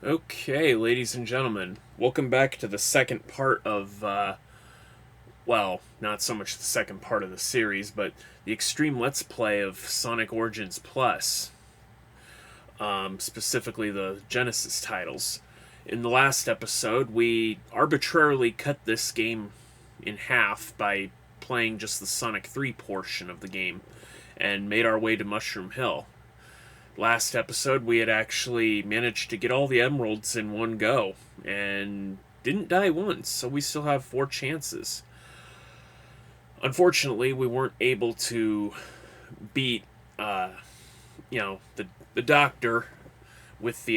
Okay, ladies and gentlemen, welcome back to the second part of, well, not so much the second part of the series, but the Extreme Let's Play of Sonic Origins Plus, specifically the Genesis titles. In the last episode, we arbitrarily cut this game in half by playing just the Sonic 3 portion of the game, and made our way to Mushroom Hill. Last episode, we had actually managed to get all the emeralds in one go, and didn't die once, so we still have 4 chances. Unfortunately, we weren't able to beat, the Doctor with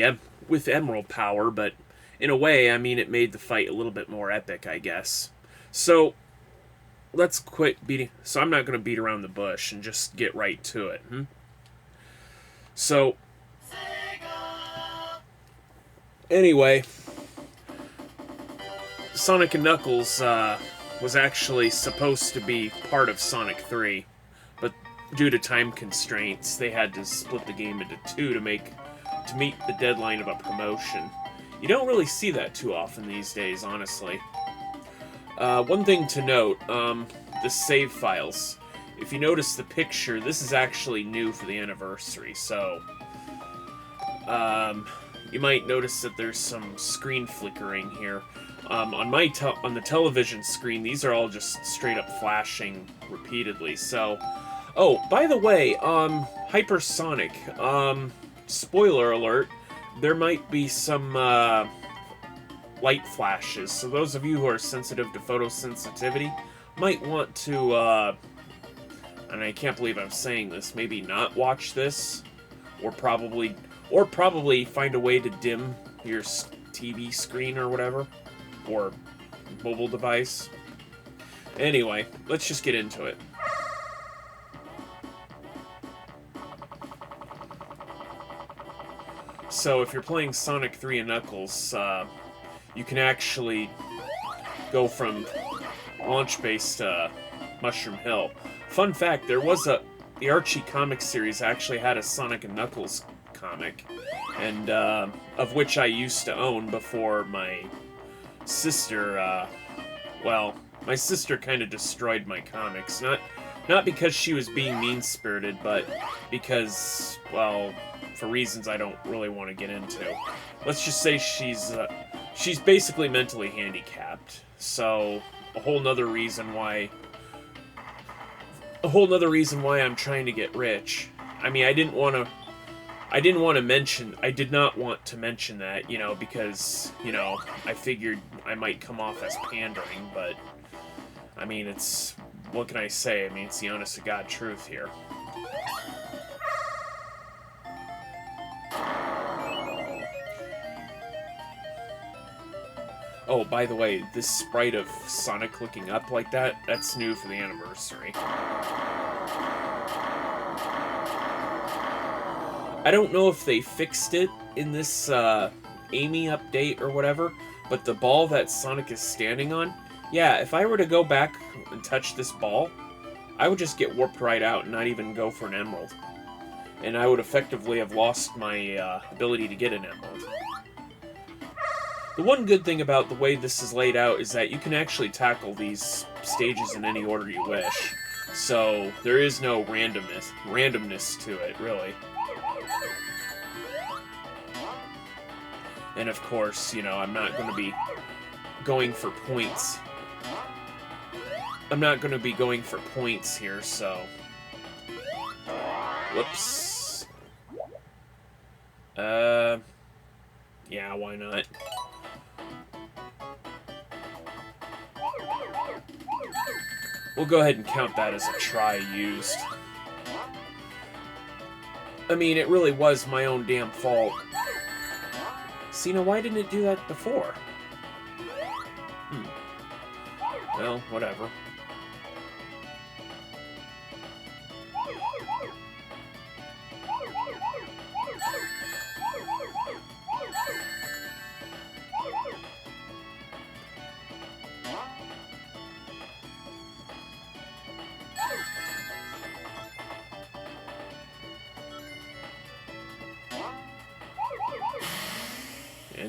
with emerald power, but in a way, I mean, it made the fight a little bit more epic, I guess. So, let's quit beating. So I'm not going to beat around the bush and just get right to it. So, anyway, Sonic and Knuckles was actually supposed to be part of Sonic 3, but due to time constraints, they had to split the game into 2 to meet the deadline of a promotion. You don't really see that too often these days, honestly. One thing to note, the save files. If you notice the picture, this is actually new for the anniversary, so you might notice that there's some screen flickering here. On the television screen, these are all just straight up flashing repeatedly. So, oh, by the way, Hypersonic, spoiler alert, there might be some light flashes. So those of you who are sensitive to photosensitivity might want to and I can't believe I'm saying this, maybe not watch this, or probably find a way to dim your TV screen or whatever, or mobile device. Anyway, let's just get into it. So if you're playing Sonic 3 and Knuckles, you can actually go from launch base to Mushroom Hill. Fun fact, the Archie comic series actually had a Sonic and Knuckles comic, and of which I used to own before my sister, my sister kind of destroyed my comics. Not because she was being mean-spirited, but because, well, for reasons I don't really want to get into. Let's just say she's basically mentally handicapped, so a whole nother reason why I'm trying to get rich. I mean, I did not want to mention that, because, I figured I might come off as pandering, but, I mean, what can I say? I mean, it's the honest to God truth here. Oh, by the way, this sprite of Sonic looking up like that's new for the anniversary. I don't know if they fixed it in this Amy update or whatever, but the ball that Sonic is standing on, yeah, if I were to go back and touch this ball, I would just get warped right out and not even go for an emerald. And I would effectively have lost my ability to get an emerald. The one good thing about the way this is laid out is that you can actually tackle these stages in any order you wish. So, there is no randomness to it, really. And of course, I'm not going to be going for points. I'm not going to be going for points here, so... Whoops. Yeah, why not? We'll go ahead and count that as a try used. I mean, it really was my own damn fault. See, now why didn't it do that before? Well, whatever.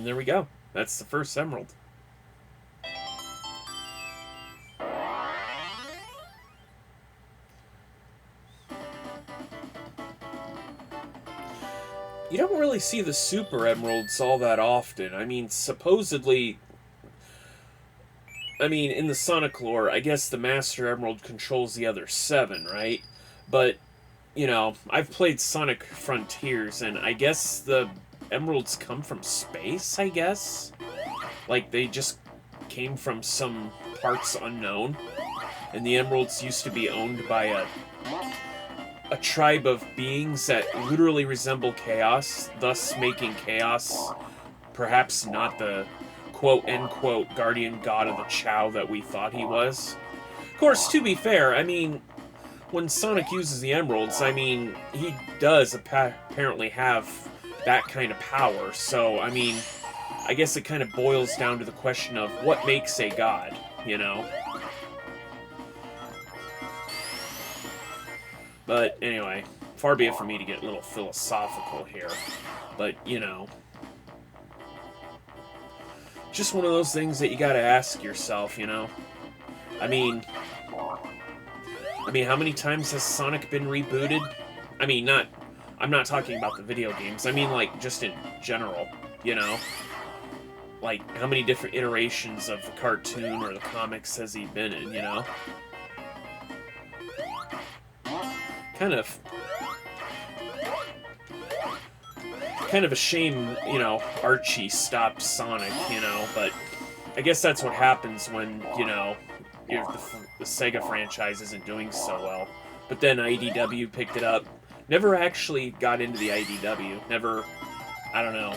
there we go. That's the first emerald. You don't really see the super emeralds all that often. I mean, supposedly... I mean, in the Sonic lore, I guess the Master Emerald controls the other 7, right? But, you know, I've played Sonic Frontiers, and I guess the emeralds come from space, I guess? Like, they just came from some parts unknown. And the emeralds used to be owned by a tribe of beings that literally resemble Chaos, thus making Chaos perhaps not the quote-unquote guardian god of the Chow that we thought he was. Of course, to be fair, I mean, when Sonic uses the emeralds, I mean, he does apparently have that kind of power, so, I mean, I guess it kind of boils down to the question of what makes a god, you know? But anyway, far be it from me to get a little philosophical here. But, you know, just one of those things that you gotta ask yourself, you know? I mean, how many times has Sonic been rebooted? I mean, I'm not talking about the video games. I mean, like, just in general, you know? Like, how many different iterations of the cartoon or the comics has he been in, you know? Kind of a shame, you know, Archie stopped Sonic, you know, but I guess that's what happens when, you know, the Sega franchise isn't doing so well. But then IDW picked it up. Never actually got into the IDW. Never, I don't know.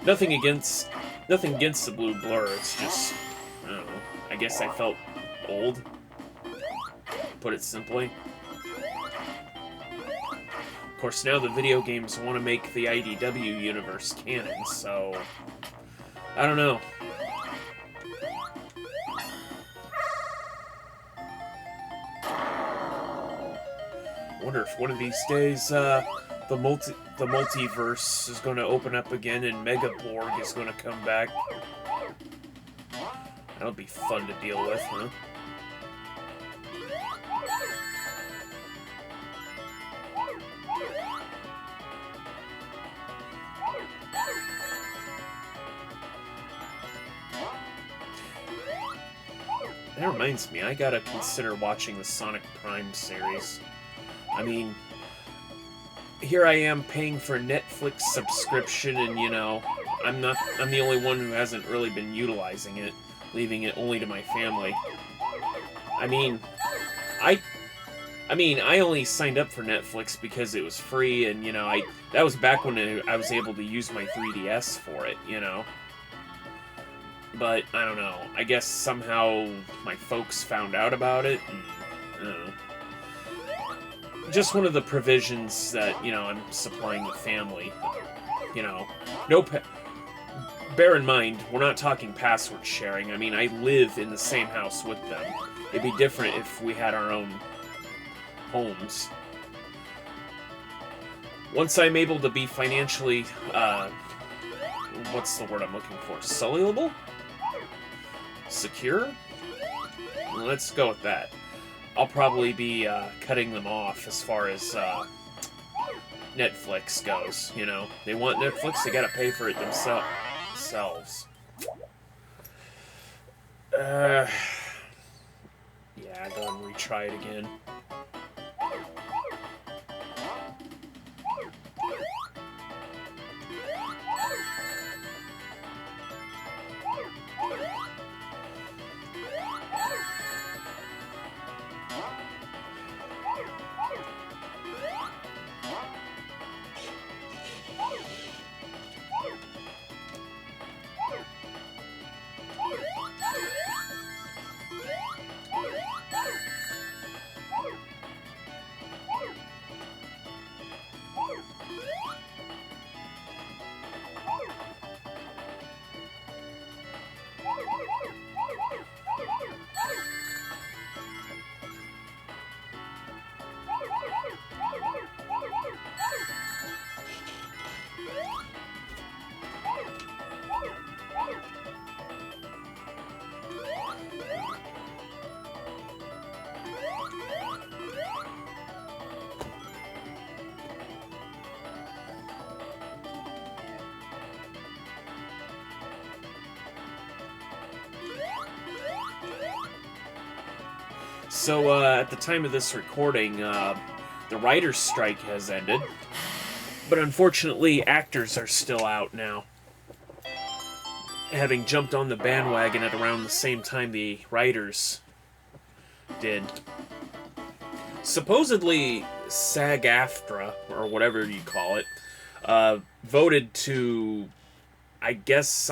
Nothing against the Blue Blur, it's just, I don't know. I guess I felt old, put it simply. Of course, now the video games want to make the IDW universe canon, so... I don't know. I wonder if one of these days, the multiverse is going to open up again and Megaborg is going to come back. That'll be fun to deal with, huh? That reminds me, I gotta consider watching the Sonic Prime series. I mean, here I am paying for a Netflix subscription, and you know, I'm the only one who hasn't really been utilizing it, leaving it only to my family. I mean, I only signed up for Netflix because it was free, and you know, that was back when I was able to use my 3DS for it, you know. But, I don't know, I guess somehow my folks found out about it, and, I don't know. Just one of the provisions that, you know, I'm supplying the family. You know, bear in mind, we're not talking password sharing. I mean, I live in the same house with them. It'd be different if we had our own homes. Once I'm able to be financially, what's the word I'm looking for? Soluble? Secure? Let's go with that. I'll probably be cutting them off as far as Netflix goes, you know. They want Netflix, they gotta pay for it themselves. Yeah, go and retry it again. So, at the time of this recording, the writer's strike has ended. But unfortunately, actors are still out now, having jumped on the bandwagon at around the same time the writers did. Supposedly, SAG-AFTRA, or whatever you call it, voted to, I guess,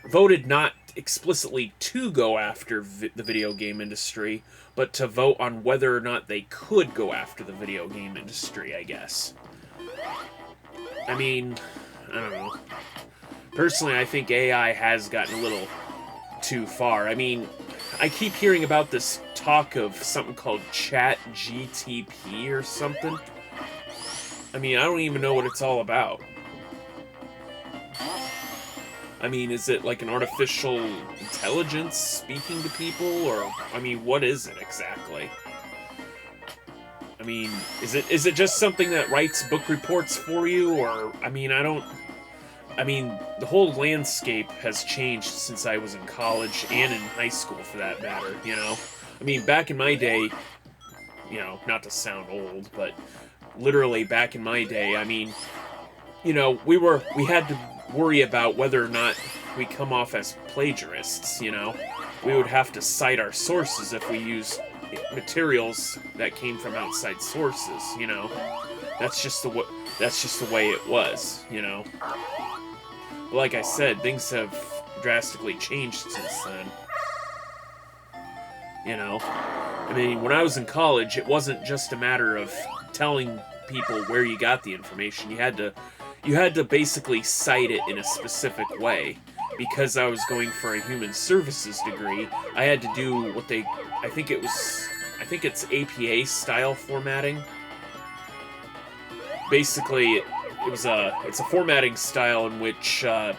voted not explicitly to go after the video game industry, but to vote on whether or not they could go after the video game industry, I guess. I mean, I don't know. Personally, I think AI has gotten a little too far. I mean, I keep hearing about this talk of something called Chat GTP or something. I mean, I don't even know what it's all about. I mean, is it like an artificial intelligence speaking to people, or, I mean, what is it exactly? I mean, is it just something that writes book reports for you, or, I mean, I mean, the whole landscape has changed since I was in college, and in high school, for that matter, you know? I mean, back in my day, you know, not to sound old, but literally back in my day, I mean, you know, we had to worry about whether or not we come off as plagiarists, you know? We would have to cite our sources if we use materials that came from outside sources, you know? That's just the way it was, you know? But like I said, things have drastically changed since then. You know? I mean, when I was in college, it wasn't just a matter of telling people where you got the information. You had to basically cite it in a specific way. Because I was going for a human services degree, I had to do what I think it's APA style formatting. Basically, it's a formatting style in which, I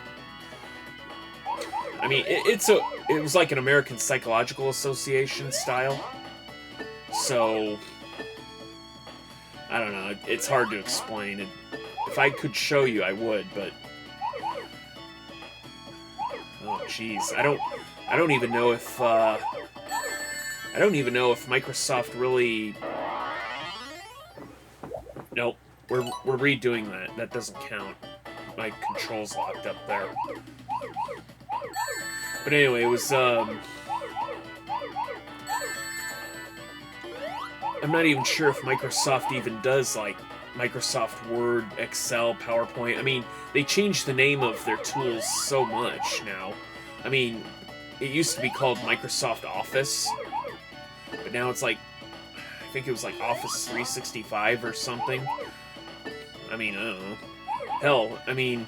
mean, it was like an American Psychological Association style. So, I don't know, it's hard to explain. If I could show you, I would, but oh jeez, I don't even know if Microsoft really. Nope, we're redoing that. That doesn't count. My controls locked up there. But anyway, it was I'm not even sure if Microsoft even does like Microsoft Word, Excel, PowerPoint. I mean, they changed the name of their tools so much now. I mean, it used to be called Microsoft Office, but now it's like, I think it was like Office 365 or something. I mean, I don't know. Hell, I mean,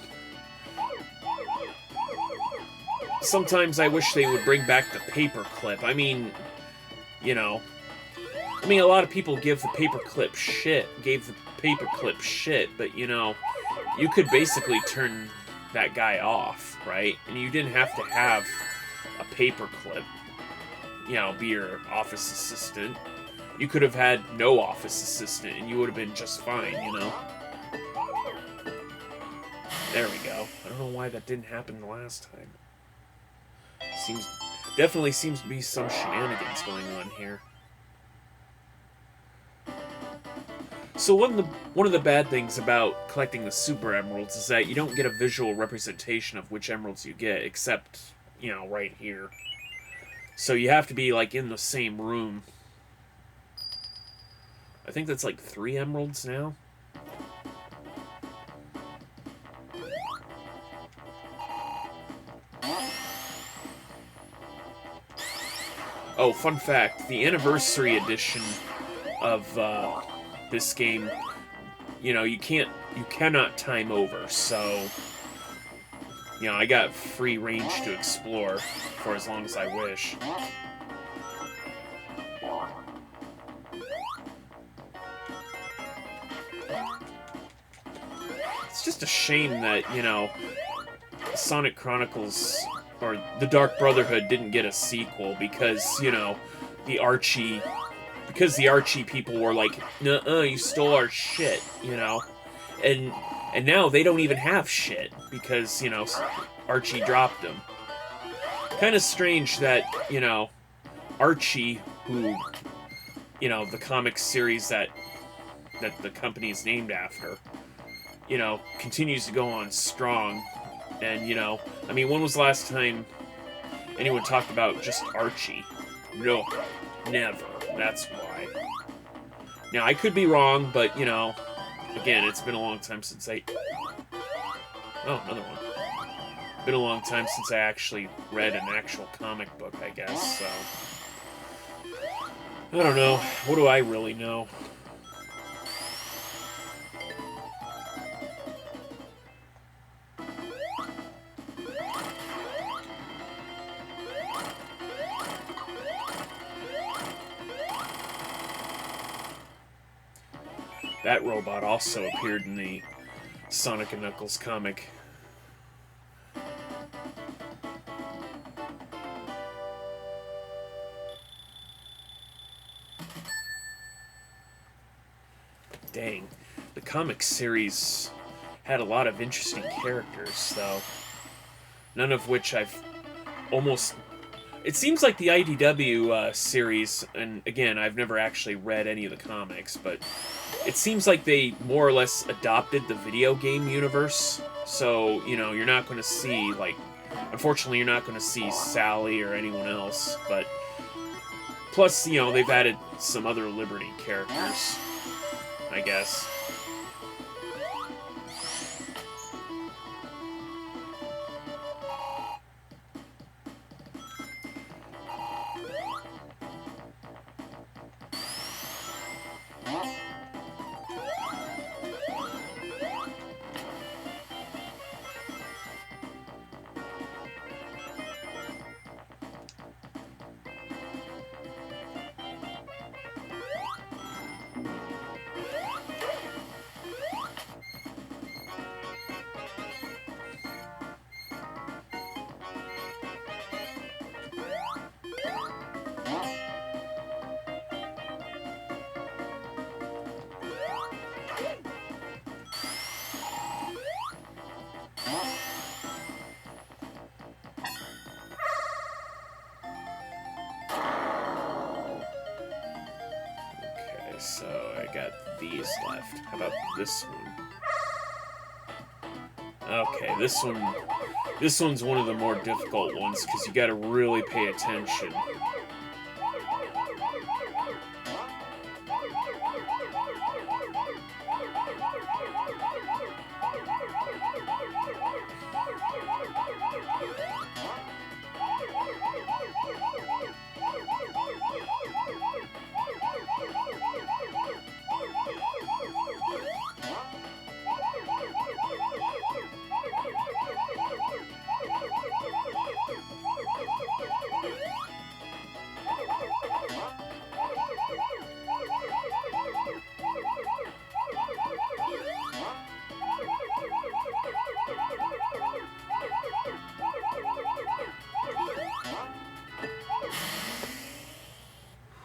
sometimes I wish they would bring back the paperclip. I mean, you know, I mean, a lot of people gave the paperclip shit, but, you know, you could basically turn that guy off, right? And you didn't have to have a paperclip, you know, be your office assistant. You could have had no office assistant, and you would have been just fine, you know? There we go. I don't know why that didn't happen the last time. Definitely seems to be some shenanigans going on here. So one of the bad things about collecting the super emeralds is that you don't get a visual representation of which emeralds you get, except, you know, right here. So you have to be, like, in the same room. I think that's, like, 3 emeralds now. Oh, fun fact, the anniversary edition of, this game, you know, you cannot time over, so, you know, I got free range to explore for as long as I wish. It's just a shame that, you know, Sonic Chronicles, or the Dark Brotherhood didn't get a sequel, because, you know, the Archie people were like, nuh-uh, you stole our shit, you know? And now they don't even have shit, because, you know, Archie dropped them. Kind of strange that, you know, Archie, who, you know, the comic series that the company is named after, you know, continues to go on strong. And, you know, I mean, when was the last time anyone talked about just Archie? No, never. That's why. Now, I could be wrong, but, you know, again, it's been a long time since I... Oh, another one. Been a long time since I actually read an actual comic book, I guess, so... I don't know. What do I really know? That robot also appeared in the Sonic and Knuckles comic. Dang. The comic series had a lot of interesting characters, though. None of which I've almost... It seems like the IDW series, and again, I've never actually read any of the comics, but it seems like they more or less adopted the video game universe. So, you know, you're not going to see, like... Unfortunately, you're not going to see Sally or anyone else, but... Plus, you know, they've added some other Liberty characters, I guess. So I got these left. How about this one? Okay, this one's one of the more difficult ones because you got to really pay attention.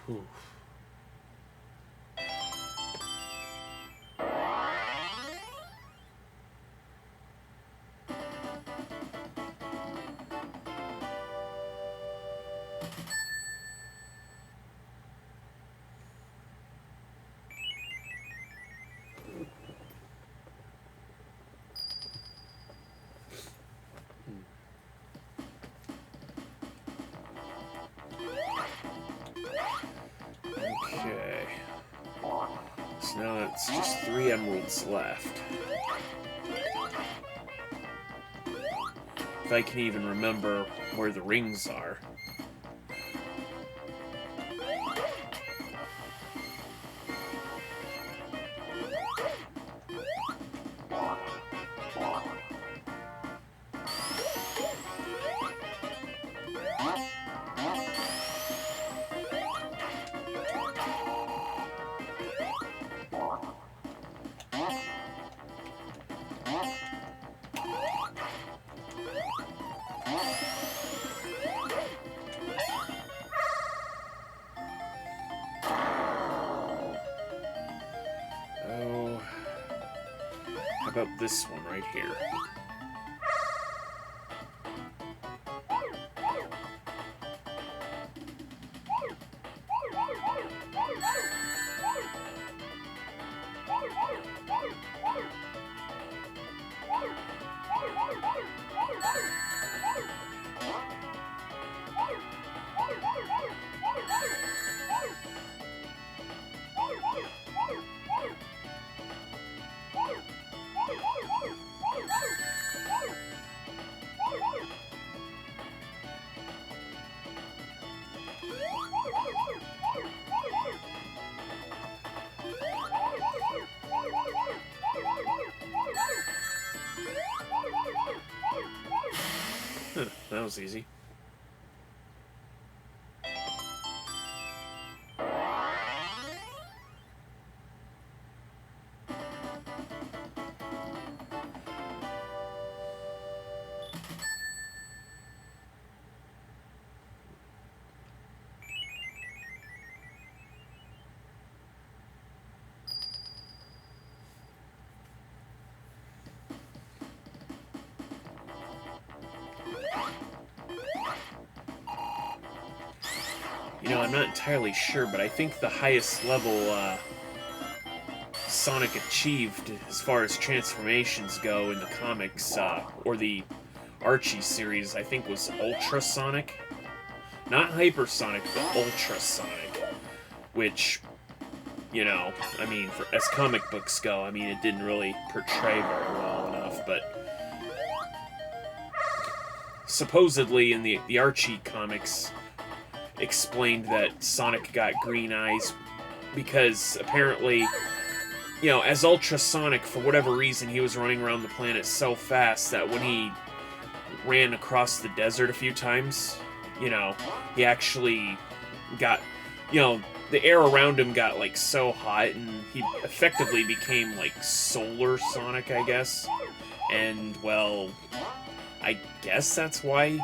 Whew. Okay. So now it's just 3 emeralds left. If I can even remember where the rings are. Oh, how about this one right here? was easy. You know, I'm not entirely sure, but I think the highest level Sonic achieved as far as transformations go in the comics, or the Archie series, I think was Ultra Sonic. Not Hypersonic, but Ultra Sonic. Which, you know, I mean, as comic books go, I mean, it didn't really portray very well enough, but supposedly in the Archie comics explained that Sonic got green eyes because apparently, you know, as Ultra Sonic, for whatever reason, he was running around the planet so fast that when he ran across the desert a few times, you know, he actually got, you know, the air around him got, like, so hot, and he effectively became, like, Solar Sonic, I guess. And, well, I guess that's why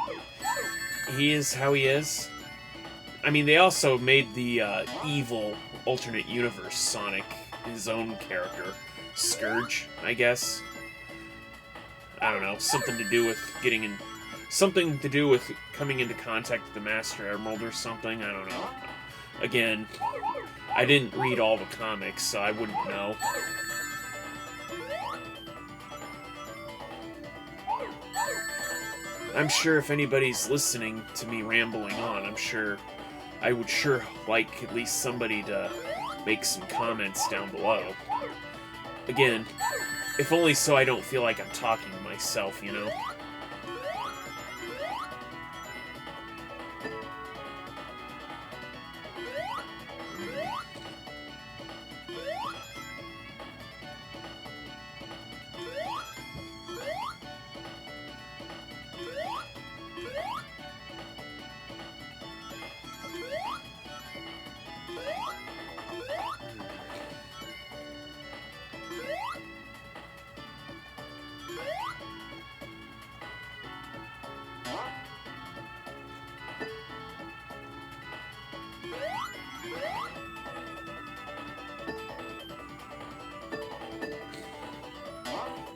he is how he is. I mean, they also made the evil alternate universe Sonic his own character. Scourge, I guess. I don't know, something to do with getting in... Something to do with coming into contact with the Master Emerald or something, I don't know. Again, I didn't read all the comics, so I wouldn't know. I'm sure if anybody's listening to me rambling on, I would sure like at least somebody to make some comments down below. Again, if only so I don't feel like I'm talking to myself, you know?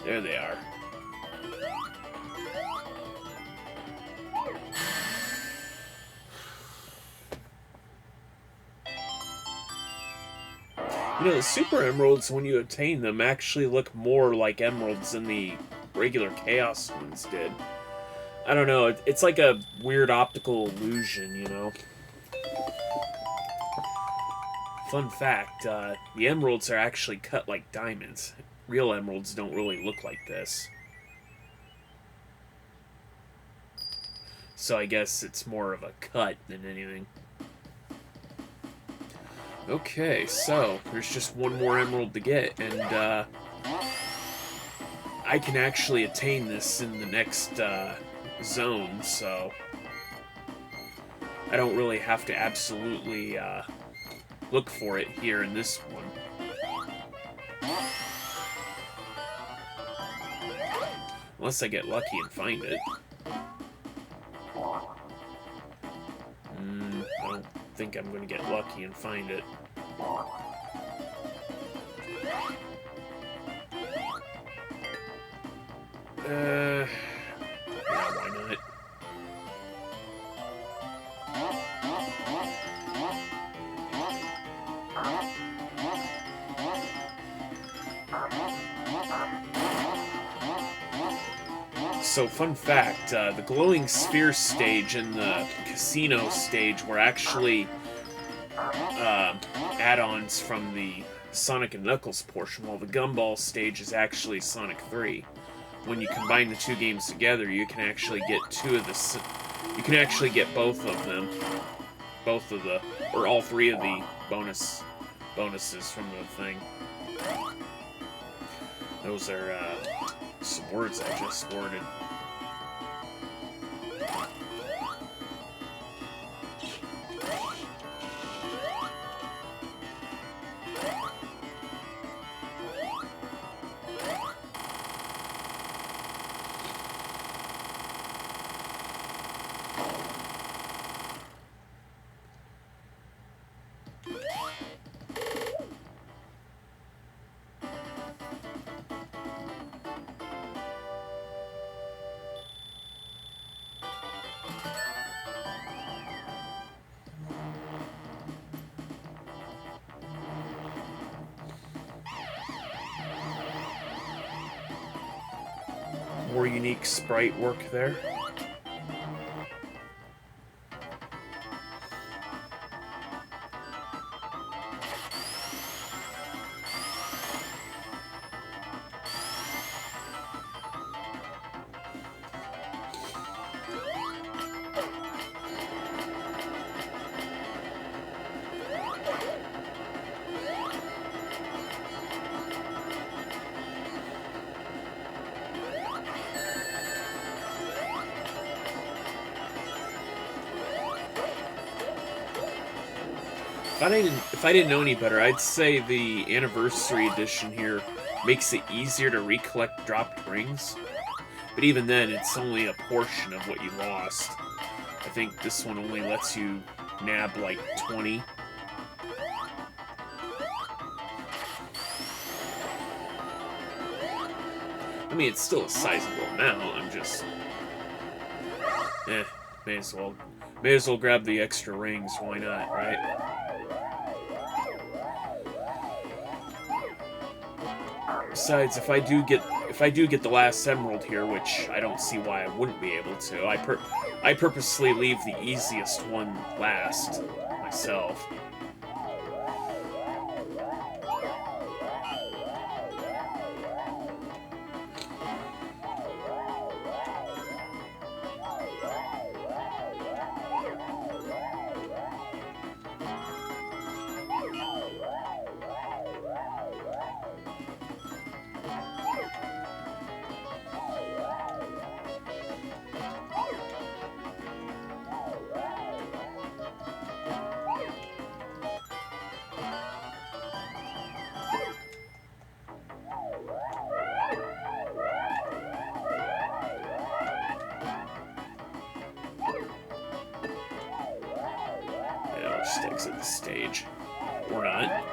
There they are. You know, the Super Emeralds, when you obtain them, actually look more like emeralds than the regular Chaos ones did. I don't know, it's like a weird optical illusion, you know? Fun fact, the emeralds are actually cut like diamonds. Real emeralds don't really look like this. So I guess it's more of a cut than anything. Okay, so there's just one more emerald to get, and I can actually attain this in the next zone, so I don't really have to absolutely look for it here in this one. Unless I get lucky and find it. I don't think I'm going to get lucky and find it. Yeah, why not? So, fun fact, the glowing sphere stage and the casino stage were actually add-ons from the Sonic and Knuckles portion, while the Gumball stage is actually Sonic 3. When you combine the two games together, you can actually get you can actually get both of them. Or all three of the bonuses from the thing. Those are, some words I just worded. more unique sprite work there. If I didn't know any better, I'd say the Anniversary Edition here makes it easier to recollect dropped rings. But even then, it's only a portion of what you lost. I think this one only lets you nab like 20. I mean, it's still a sizable amount. I'm just... may as well grab the extra rings. Why not, right? Besides, if I do get the last emerald here, which I don't see why I wouldn't be able to, I purposely leave the easiest one last myself. Just exit the stage. Or not.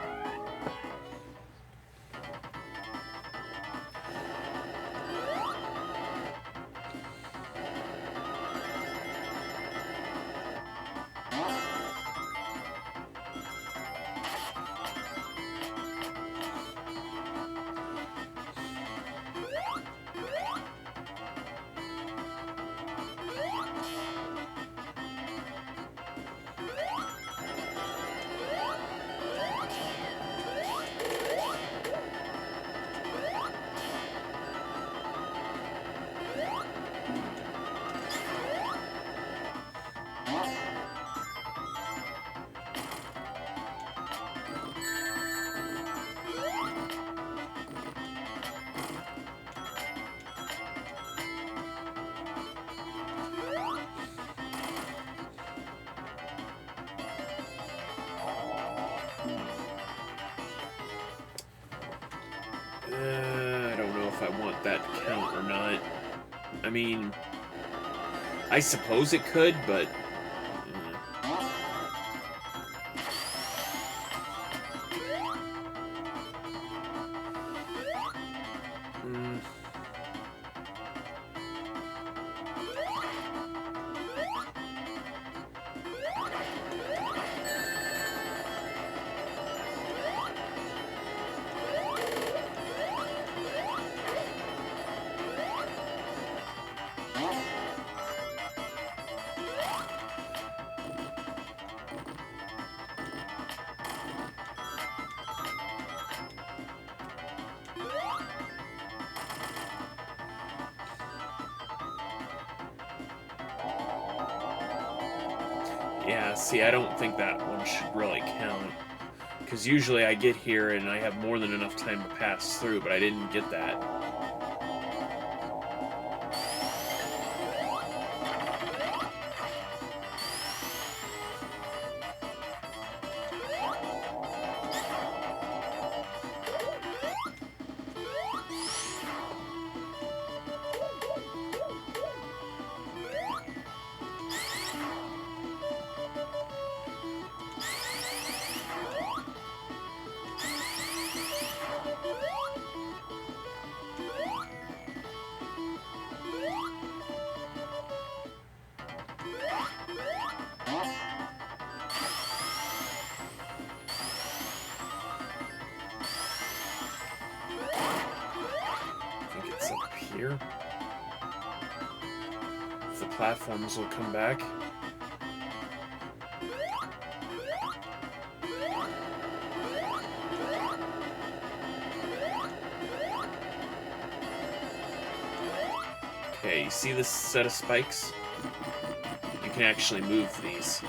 I don't know if I want that to count or not. I mean, I suppose it could, but... Yeah, see, I don't think that one should really count. Because usually I get here and I have more than enough time to pass through, but I didn't get that. Here. platforms will come back. Okay, you see this set of spikes? You can actually move these.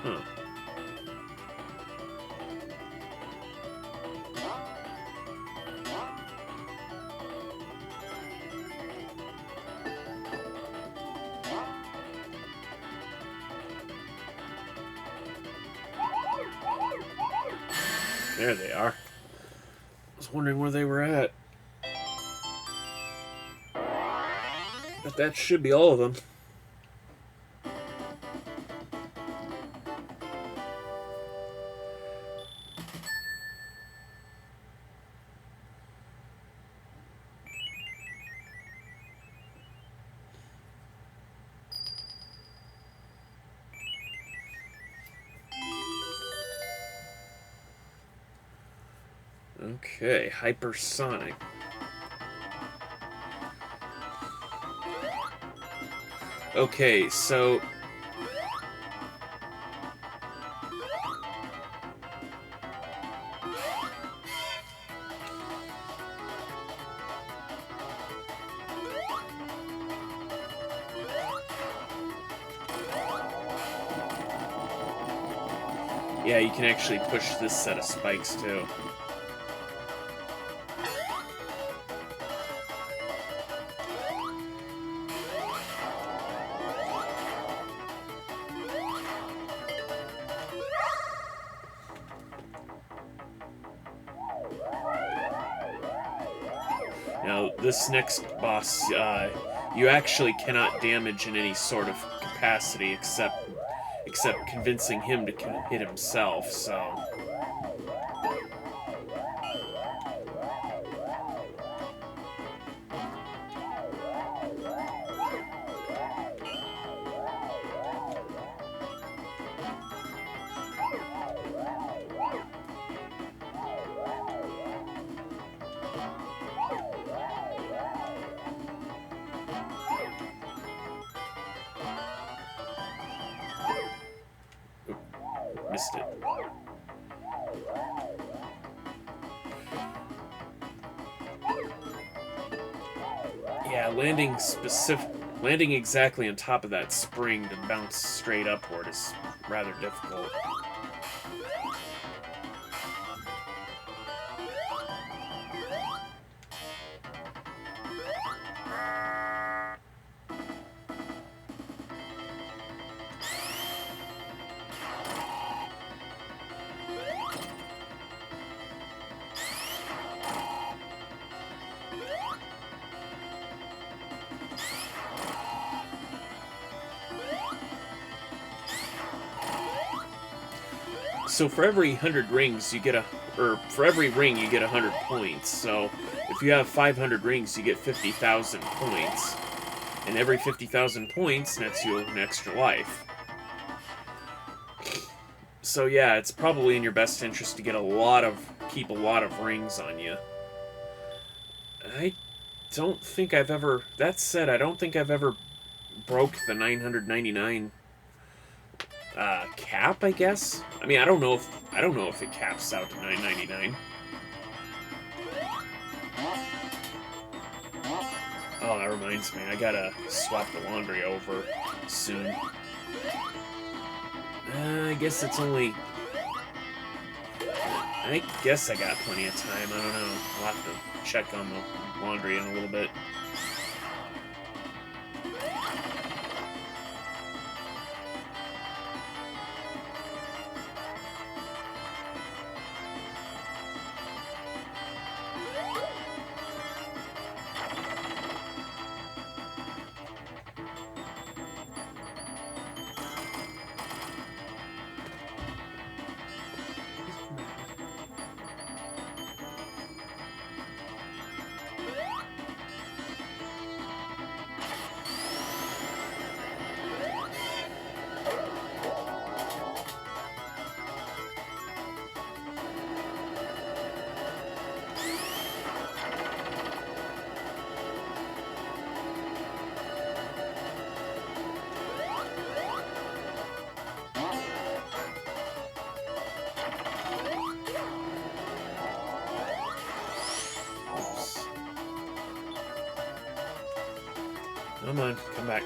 Huh. There they are. I was wondering where they were at. But that should be all of them. Okay, hypersonic. Okay, so yeah, you can actually push this set of spikes too. Now, this next boss, you actually cannot damage in any sort of capacity except convincing him to hit himself, so... Missed it. Yeah, landing exactly on top of that spring to bounce straight upward is rather difficult. So for every 100 rings, you get or for every ring, you get 100 points. So if you have 500 rings, you get 50,000 points. And every 50,000 points nets you an extra life. So yeah, it's probably in your best interest to get keep a lot of rings on you. I don't think I've ever... That said, I don't think I've ever broke the 999 cap, I guess? I mean, I don't know if it caps out to 999. Oh, that reminds me, I gotta swap the laundry over soon. I guess it's only... I guess I got plenty of time, I don't know. I'll have to check on the laundry in a little bit. Come on, come back.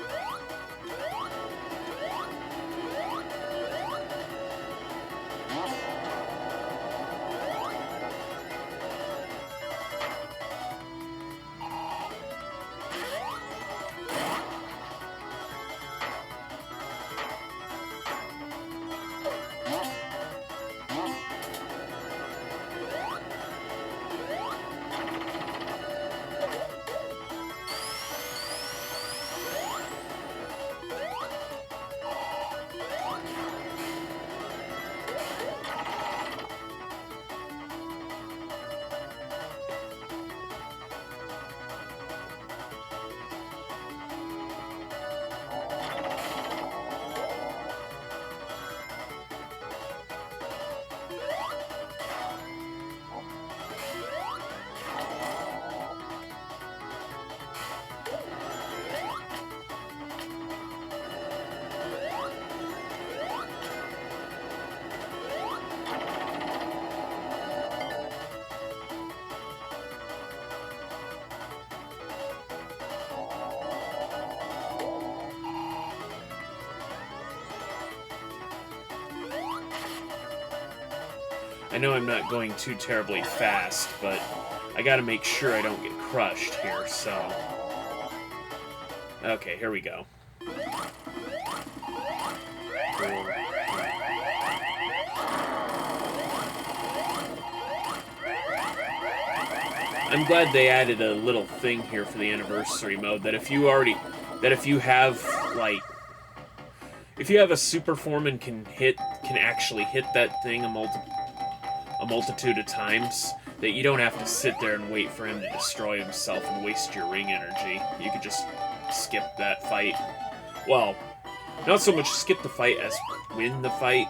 I know I'm not going too terribly fast, but I gotta make sure I don't get crushed here, so... Okay, here we go. I'm glad they added a little thing here for the anniversary mode, that if you have, like... If you have a super form and can actually hit that thing a multitude of times, that you don't have to sit there and wait for him to destroy himself and waste your ring energy. You could just skip that fight. Well, not so much skip the fight as win the fight.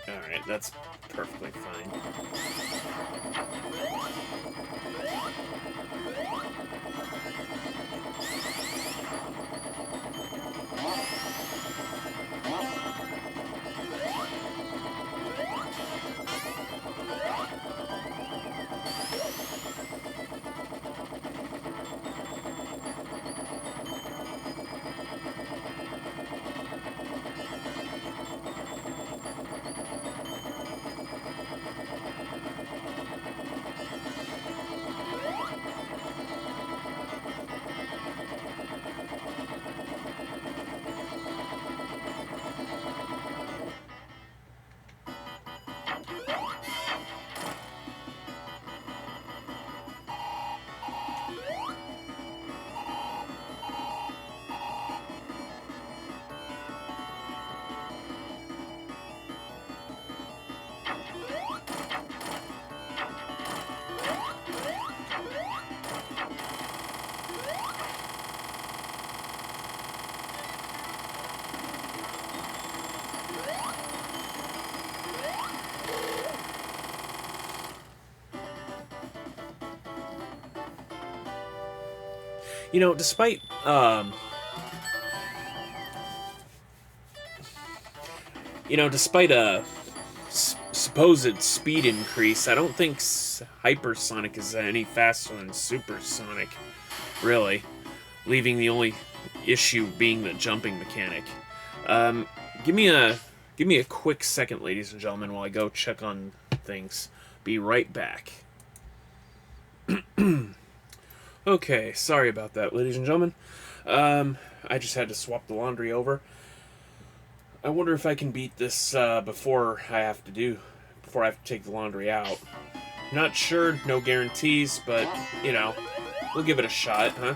Alright, that's perfectly fine. You know, despite despite a supposed speed increase, I don't think hypersonic is any faster than supersonic, really. Leaving the only issue being the jumping mechanic. Um, give me a quick second, ladies and gentlemen, while I go check on things. Be right back. Okay, sorry about that, ladies and gentlemen. I just had to swap the laundry over. I wonder if I can beat this before I have to take the laundry out. Not sure, no guarantees, but we'll give it a shot, huh?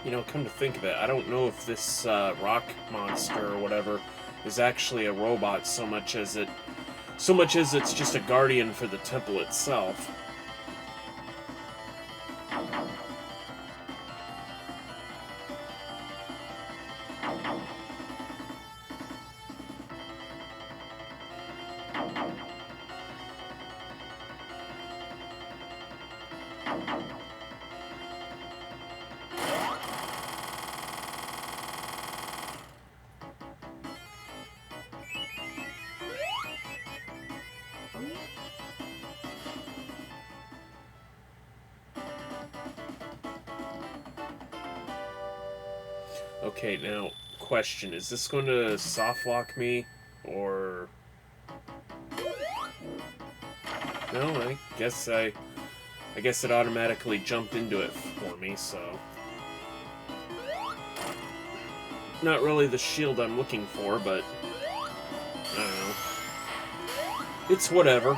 You know, come to think of it, I don't know if this rock monster or whatever is actually a robot so much as it's just a guardian for the temple itself. Okay, now, question, is this going to soft lock me, or... No, I guess it automatically jumped into it for me, so... Not really the shield I'm looking for, but... I don't know. It's whatever.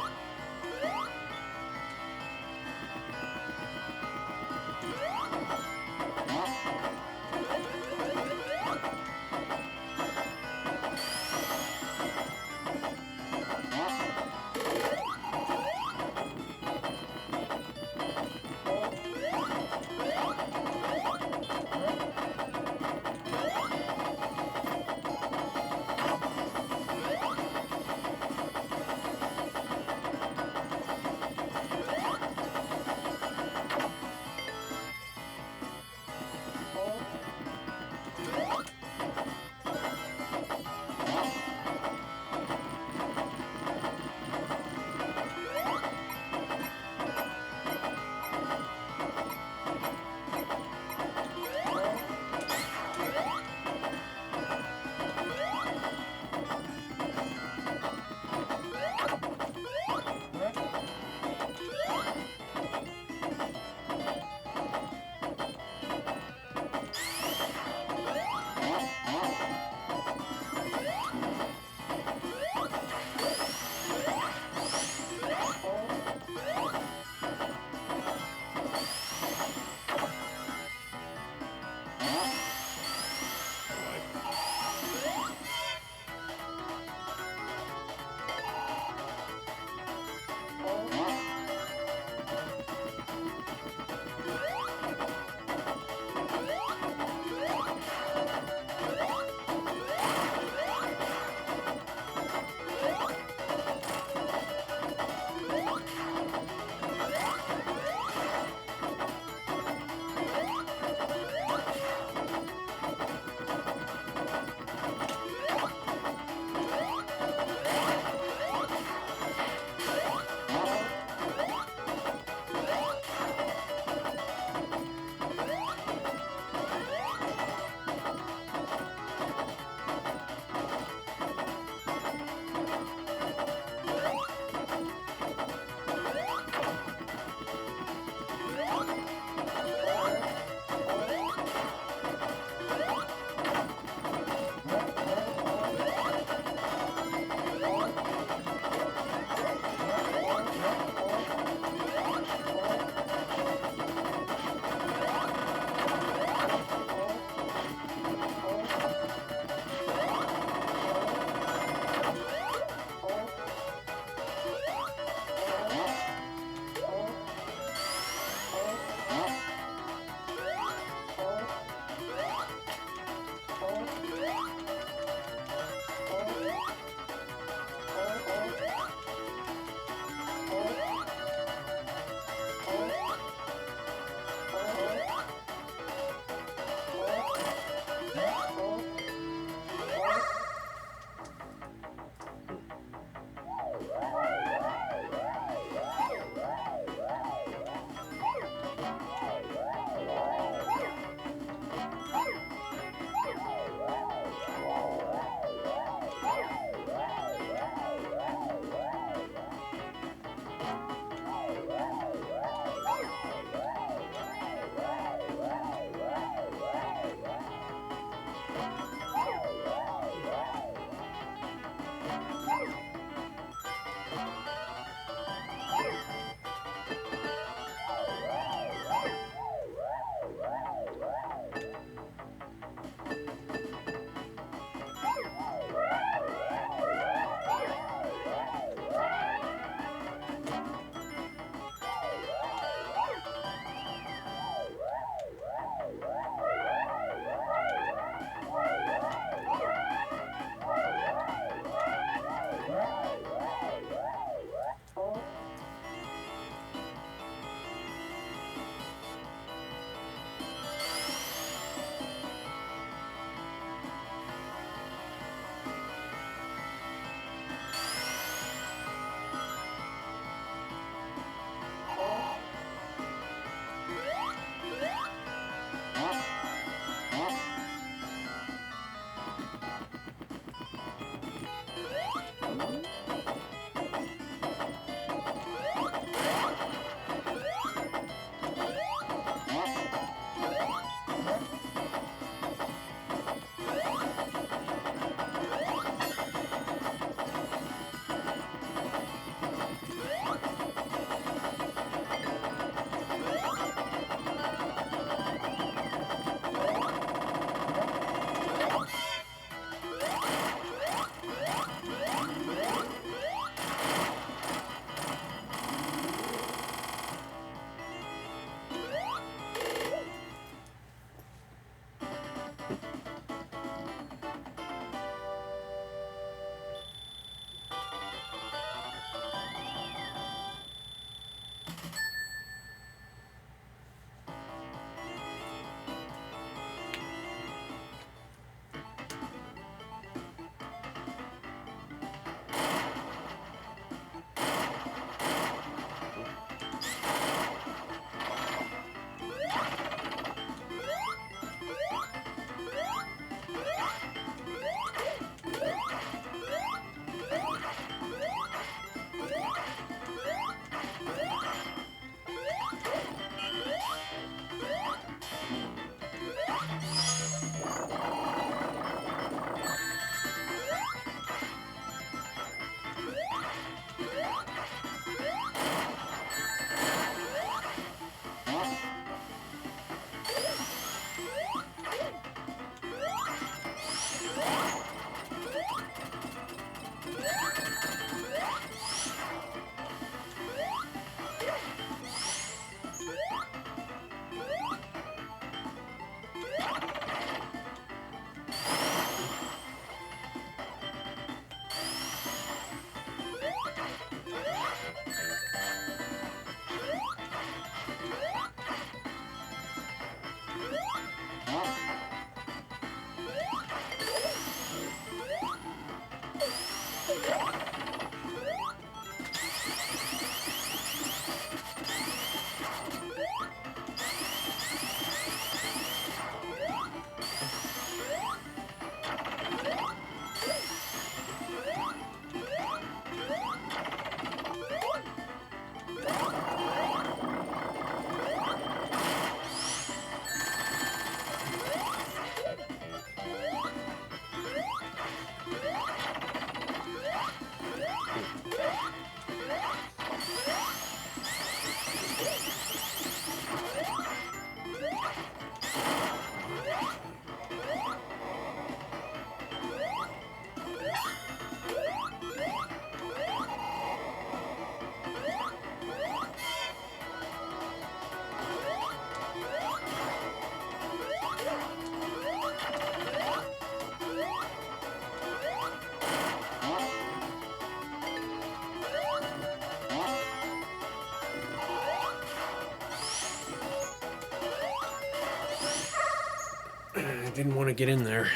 didn't want to get in there.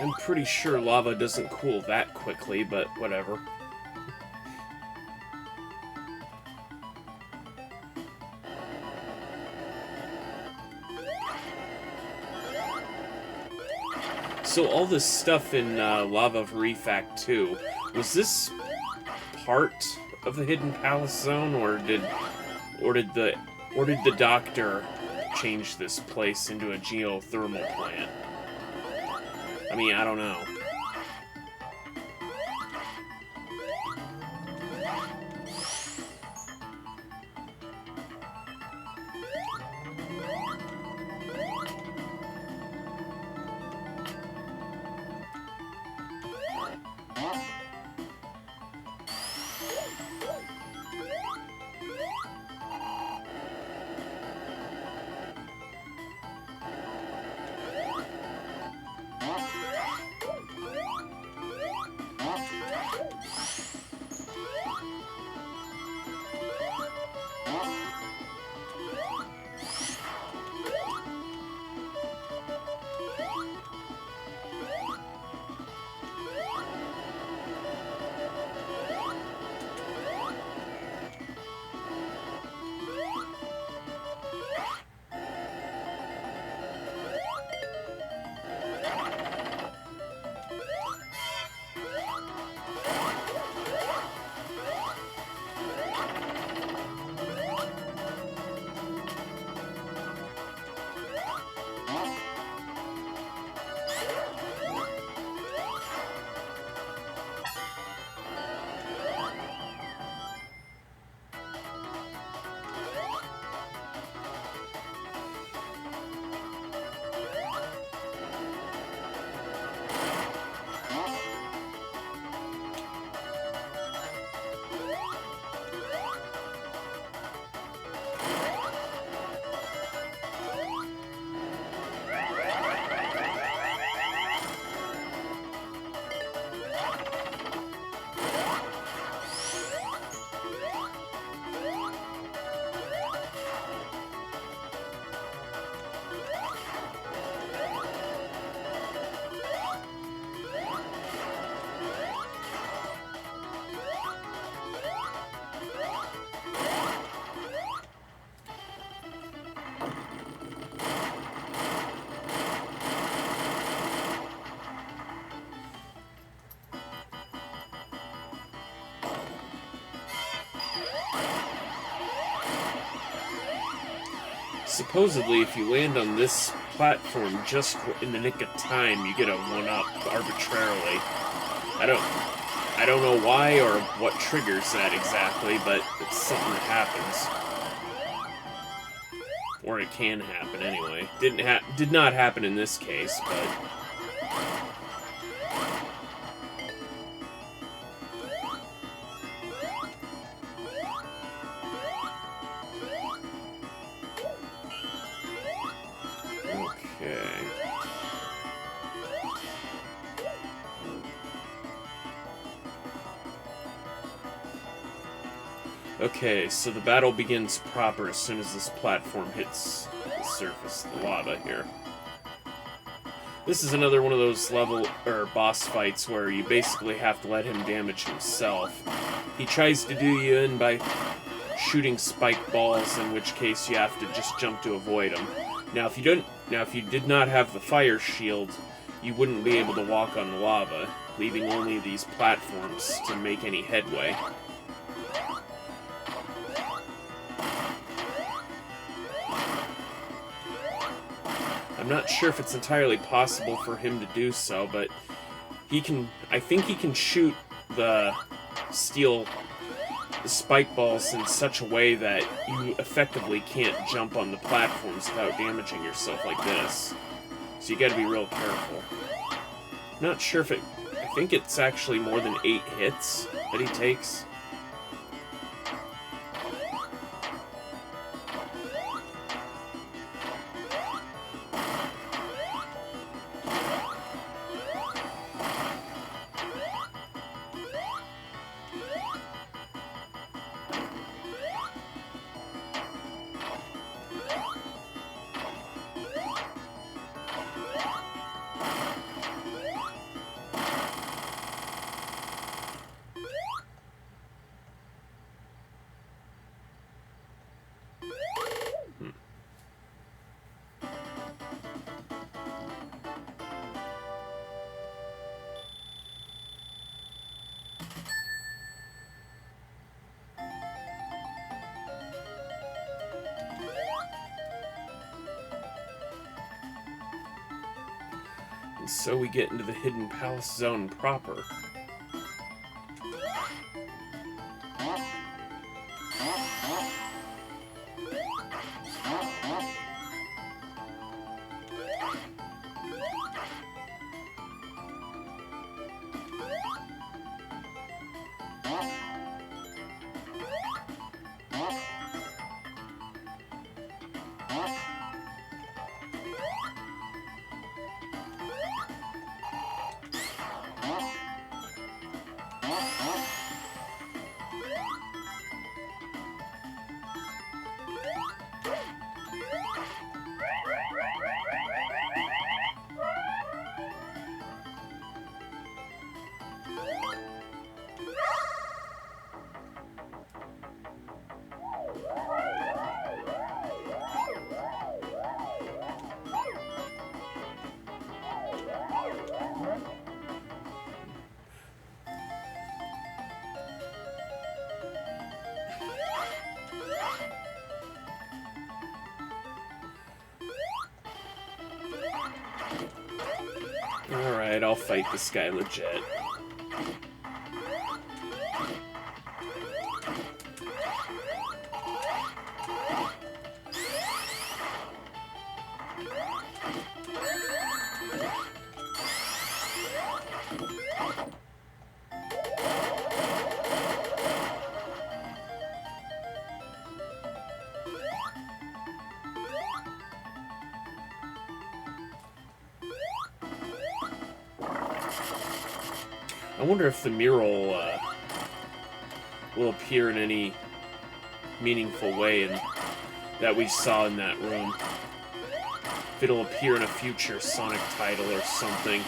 I'm pretty sure lava doesn't cool that quickly, but whatever. So all this stuff in Lava of Refact 2, was this part of the Hidden Palace Zone, or did the Doctor change this place into a geothermal plant? I mean, I don't know. supposedly, if you land on this platform just in the nick of time, you get a 1-up arbitrarily. I don't know why or what triggers that exactly, but it's something that happens. Or it can happen anyway. Did not happen in this case, but... Okay, so the battle begins proper as soon as this platform hits the surface of the lava here. This is another one of those boss fights where you basically have to let him damage himself. He tries to do you in by shooting spike balls, in which case you have to just jump to avoid him. Now if you did not have the fire shield, you wouldn't be able to walk on the lava, leaving only these platforms to make any headway. I'm not sure if it's entirely possible for him to do so, but I think he can shoot the spike balls in such a way that you effectively can't jump on the platforms without damaging yourself like this. So you gotta be real careful. I'm not sure if I think it's actually more than 8 hits that he takes. So we get into the Hidden Palace Zone proper. Alright, I'll fight this guy legit. I wonder if the mural will appear in any meaningful way that we saw in that room. If it'll appear in a future Sonic title or something.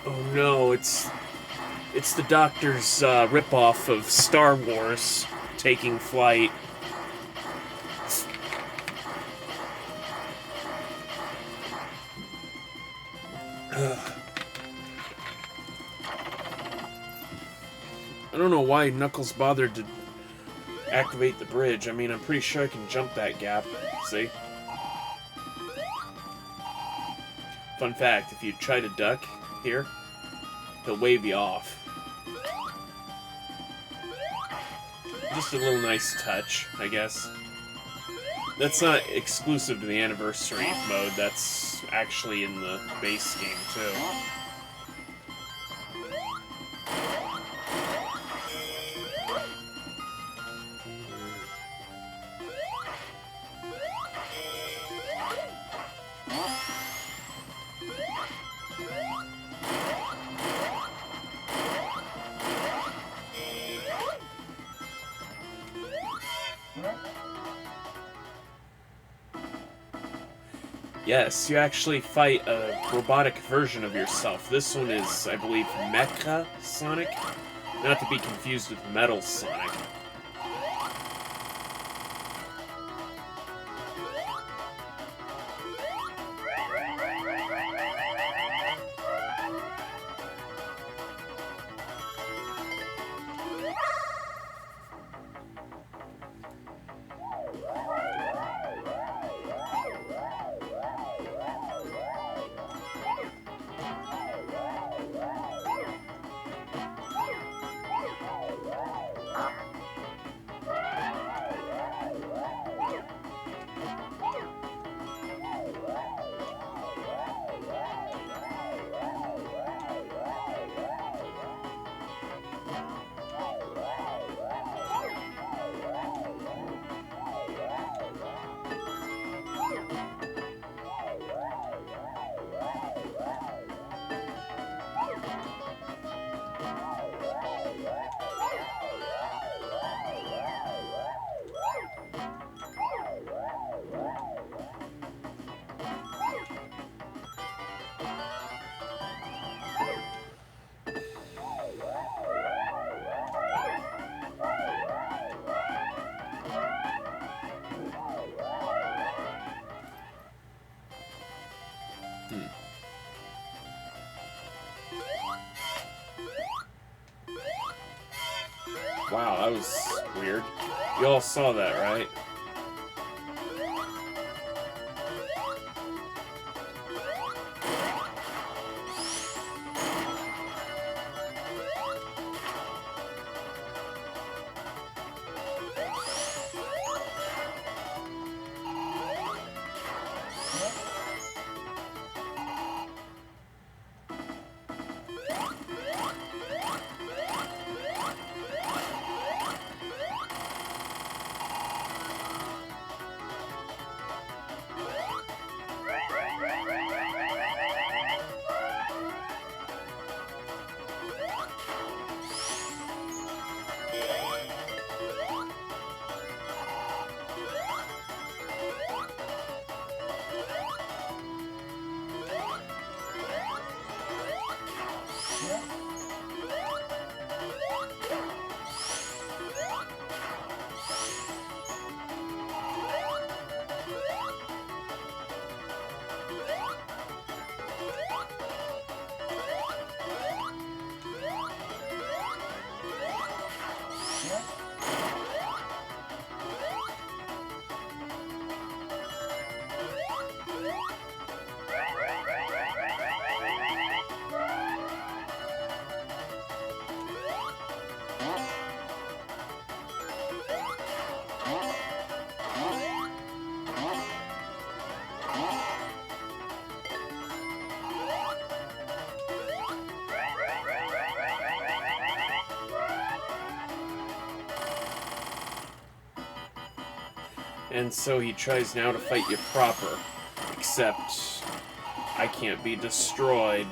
Oh no, it's the Doctor's ripoff of Star Wars taking flight. I don't know why Knuckles bothered to activate the bridge. I mean, I'm pretty sure I can jump that gap. See? Fun fact, if you try to duck here, he'll wave you off. Just a little nice touch, I guess. That's not exclusive to the anniversary mode, that's actually in the base game, too. Yes, you actually fight a robotic version of yourself. This one is, I believe, Mecha Sonic, not to be confused with Metal Sonic. Wow, that was weird. You all saw that, right? And so he tries now to fight you proper, except I can't be destroyed.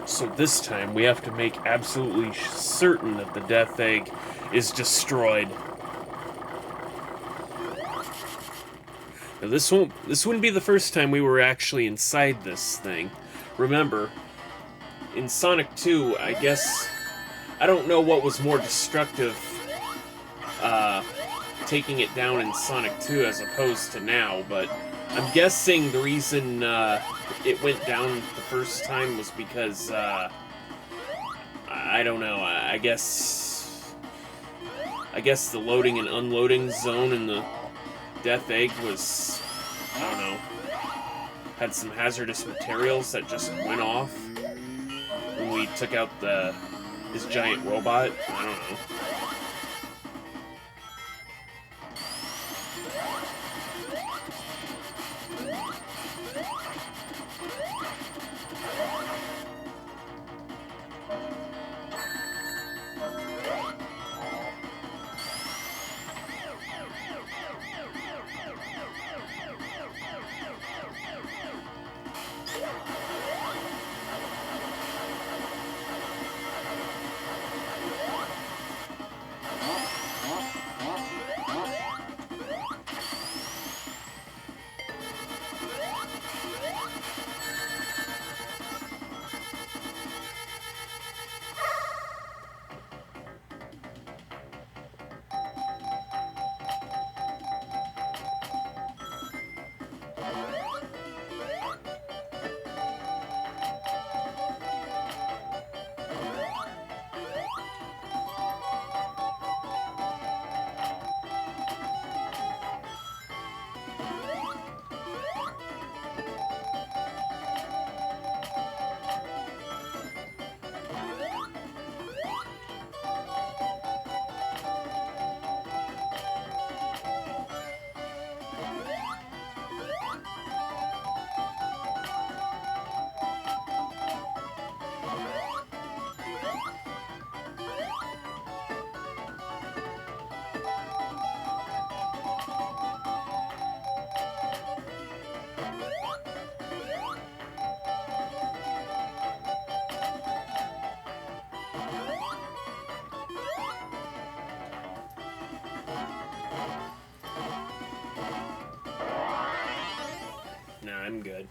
So this time we have to make absolutely certain that the death egg is destroyed. Now this wouldn't be the first time we were actually inside this thing. Remember, in Sonic 2, I guess I don't know what was more destructive, taking it down in Sonic 2 as opposed to now, but I'm guessing the reason it went down the first time was because, I don't know, I guess the loading and unloading zone in the death egg was, I don't know, had some hazardous materials that just went off when we took out his giant robot. I don't know. Nah, I'm good.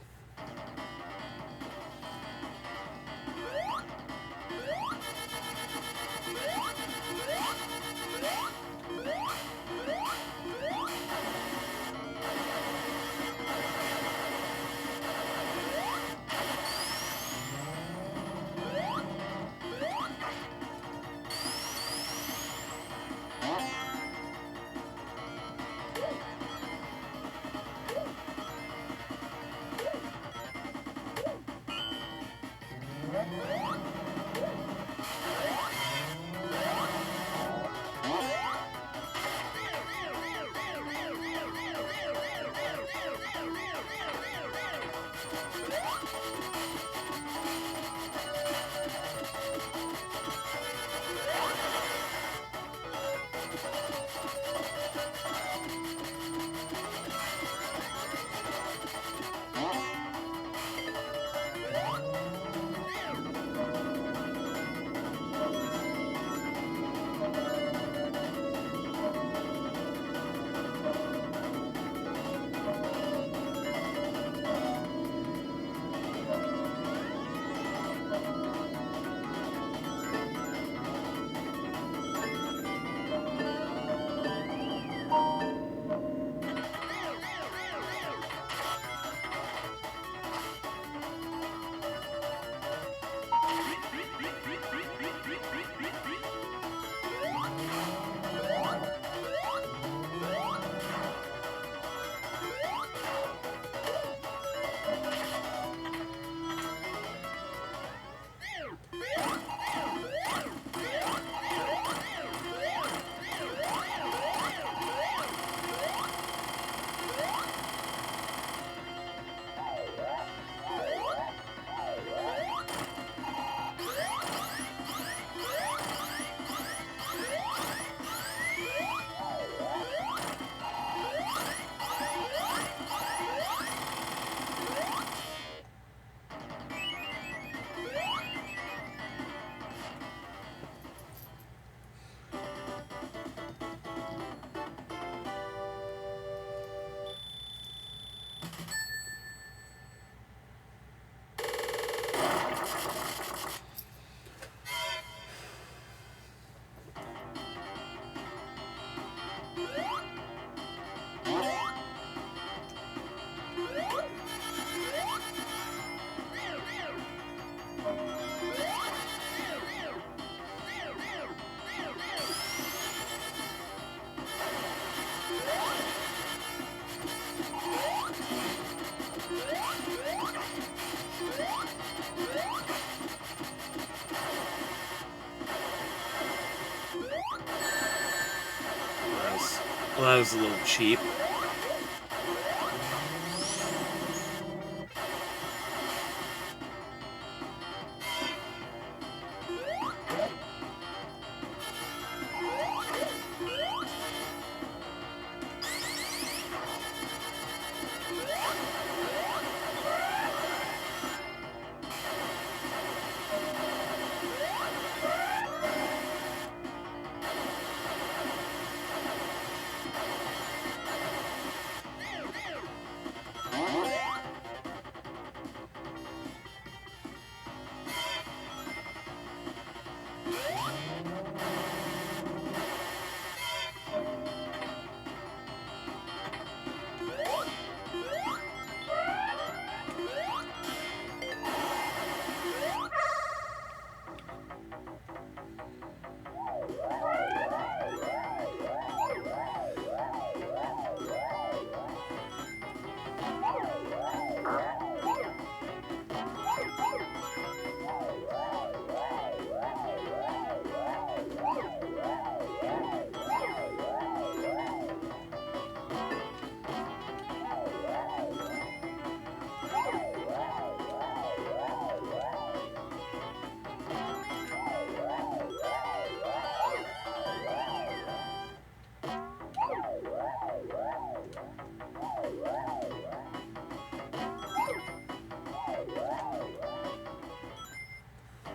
Well, that was a little cheap.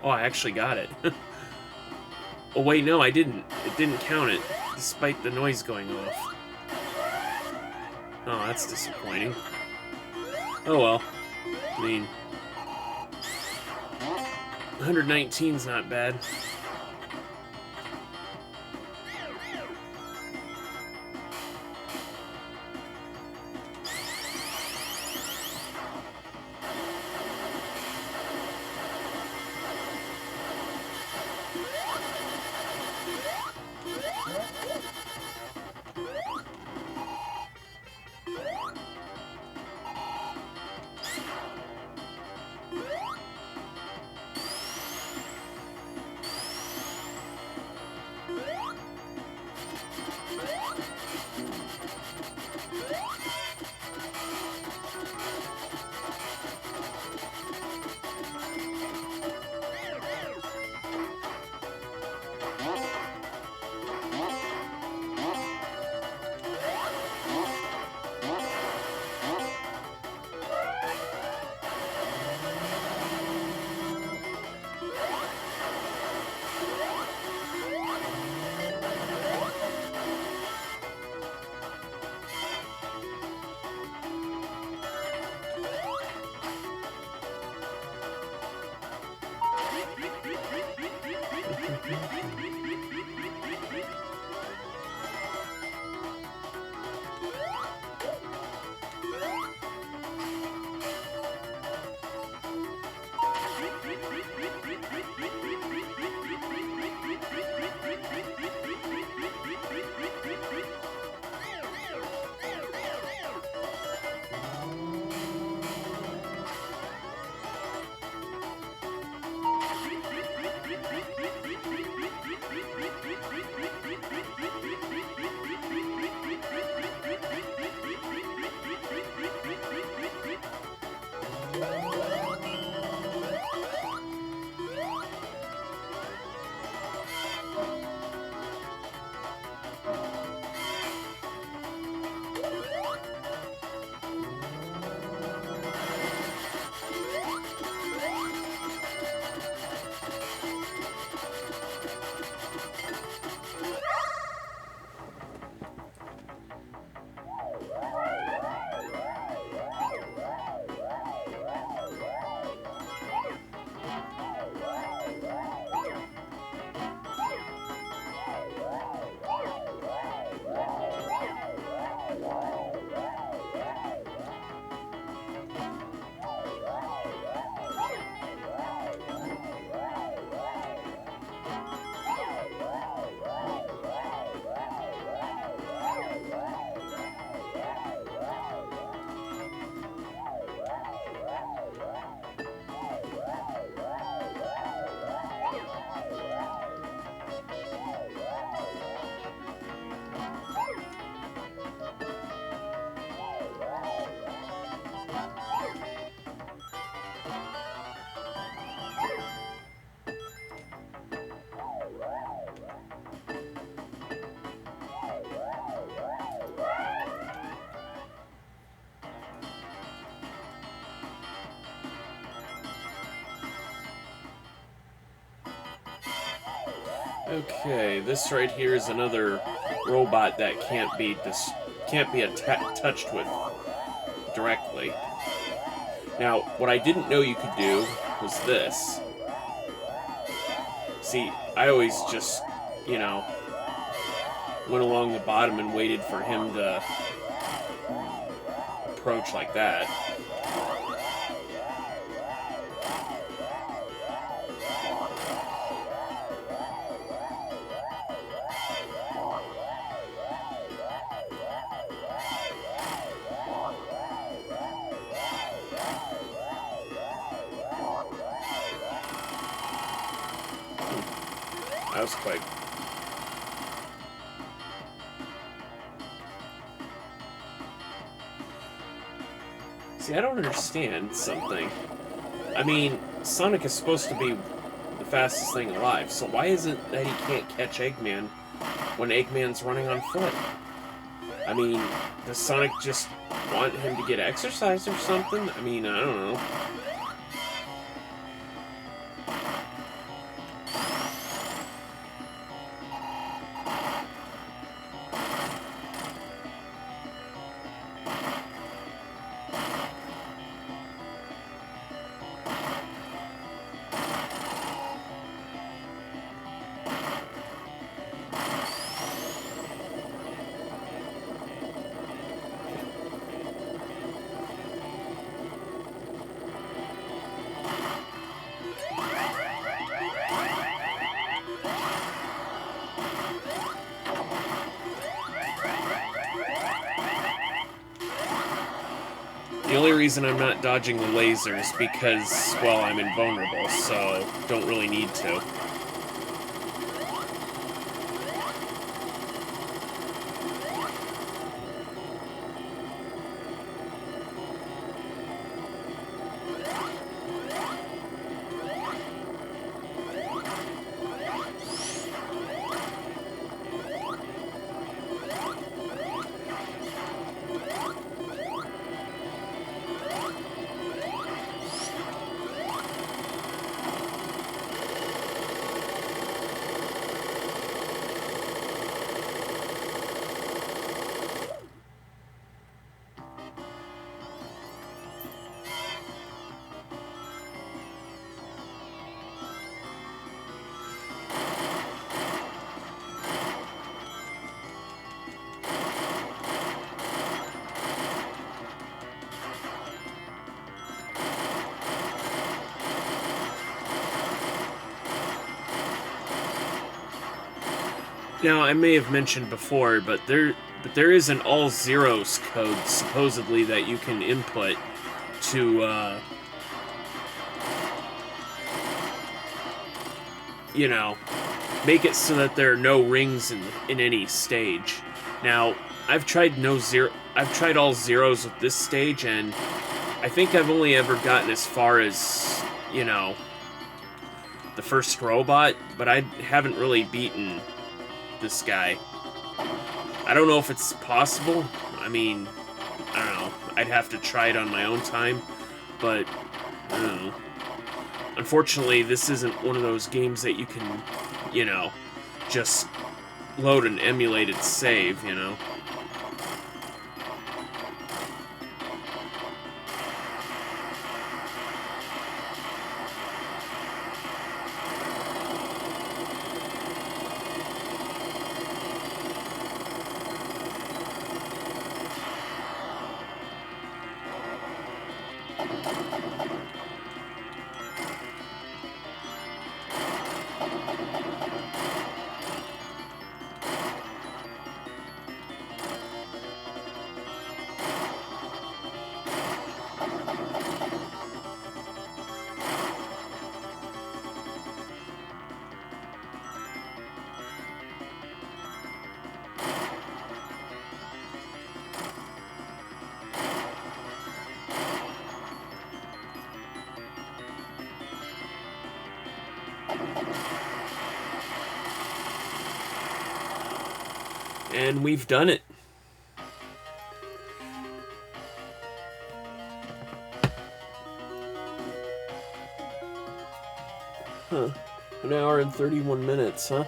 Oh, I actually got it. Oh, wait, no, I didn't. It didn't count it, despite the noise going off. Oh, that's disappointing. Oh, well. I mean, 119's not bad. Okay, this right here is another robot that can't be touched with directly. Now, what I didn't know you could do was this. See, I always just, you know, went along the bottom and waited for him to approach like that. That was quick. See, I don't understand something. I mean, Sonic is supposed to be the fastest thing alive, so why is it that he can't catch Eggman when Eggman's running on foot? I mean, does Sonic just want him to get exercise or something? I mean, I don't know. The only reason I'm not dodging the lasers because, well, I'm invulnerable, so don't really need to. Now, I may have mentioned before, but there is an all zeros code supposedly that you can input to you know, make it so that there are no rings in any stage. Now, I've tried all zeros with this stage, and I think I've only ever gotten as far as, you know, the first robot, but I haven't really beaten this guy. I don't know if it's possible. I mean, I don't know. I'd have to try it on my own time, but I don't know. Unfortunately, this isn't one of those games that you can, you know, just load an emulated save, you know. And we've done it. Huh. An hour and 31 minutes, huh?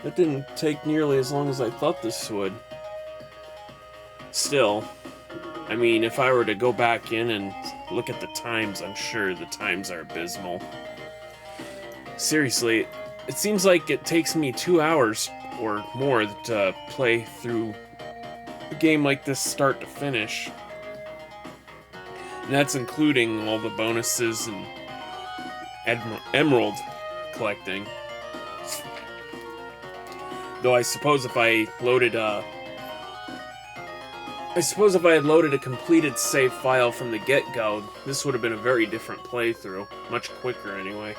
That didn't take nearly as long as I thought this would. Still, I mean, if I were to go back in and look at the times, I'm sure the times are abysmal. Seriously, it seems like it takes me 2 hours or more to play through a game like this start to finish. And that's including all the bonuses and emerald collecting. Though I suppose if I loaded I had loaded a completed save file from the get-go, this would have been a very different playthrough. Much quicker, anyway.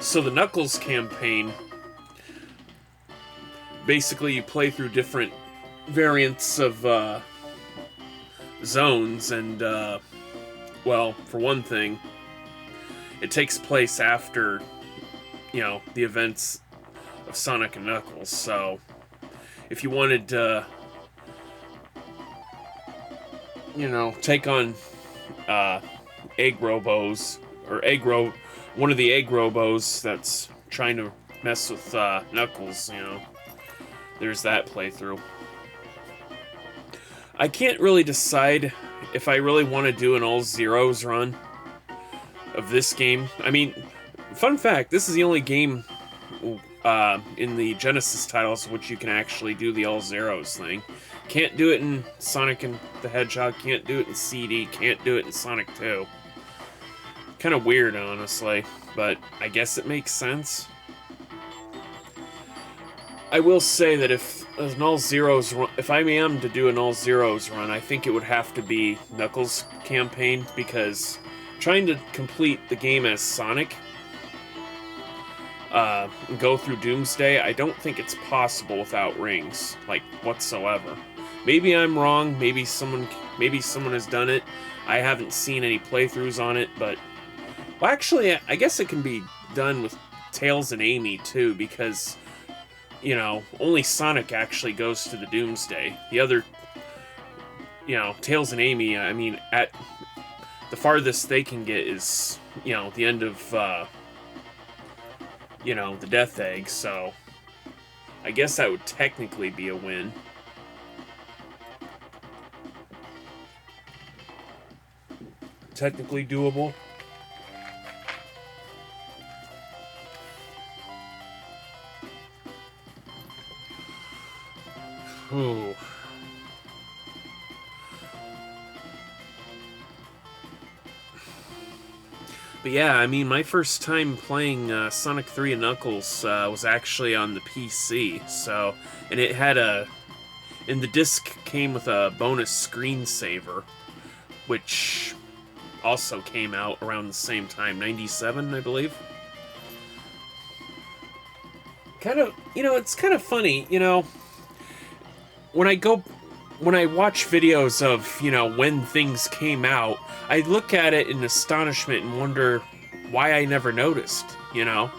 So the Knuckles campaign, basically you play through different variants of zones, and well, for one thing, it takes place after, you know, the events of Sonic and Knuckles. So if you wanted to, you know, take on Egg Robos, or one of the Egg Robos that's trying to mess with Knuckles, you know, there's that playthrough. I can't really decide if I really want to do an all zeros run of this game. I mean, fun fact, this is the only game in the Genesis titles which you can actually do the all zeros thing. Can't do it in Sonic and the Hedgehog, can't do it in CD, can't do it in Sonic 2. Kind of weird, honestly, but I guess it makes sense. I will say that if an all zeros run, if I am to do an all zeros run, I think it would have to be Knuckles campaign, because trying to complete the game as Sonic, and go through Doomsday, I don't think it's possible without rings, like, whatsoever. Maybe I'm wrong, maybe someone has done it. I haven't seen any playthroughs on it, but... Well, actually, I guess it can be done with Tails and Amy, too, because, you know, only Sonic actually goes to the Doomsday. The other, you know, Tails and Amy, I mean, at the farthest they can get is, you know, the end of, you know, the Death Egg, so I guess that would technically be a win. Technically doable. Ooh. But yeah, I mean, my first time playing Sonic 3 and Knuckles was actually on the PC, so... And it had a... And the disc came with a bonus screensaver, which also came out around the same time, 97, I believe. Kind of, you know, it's kind of funny, you know, when I watch videos of, you know, when things came out, I look at it in astonishment and wonder why I never noticed, you know?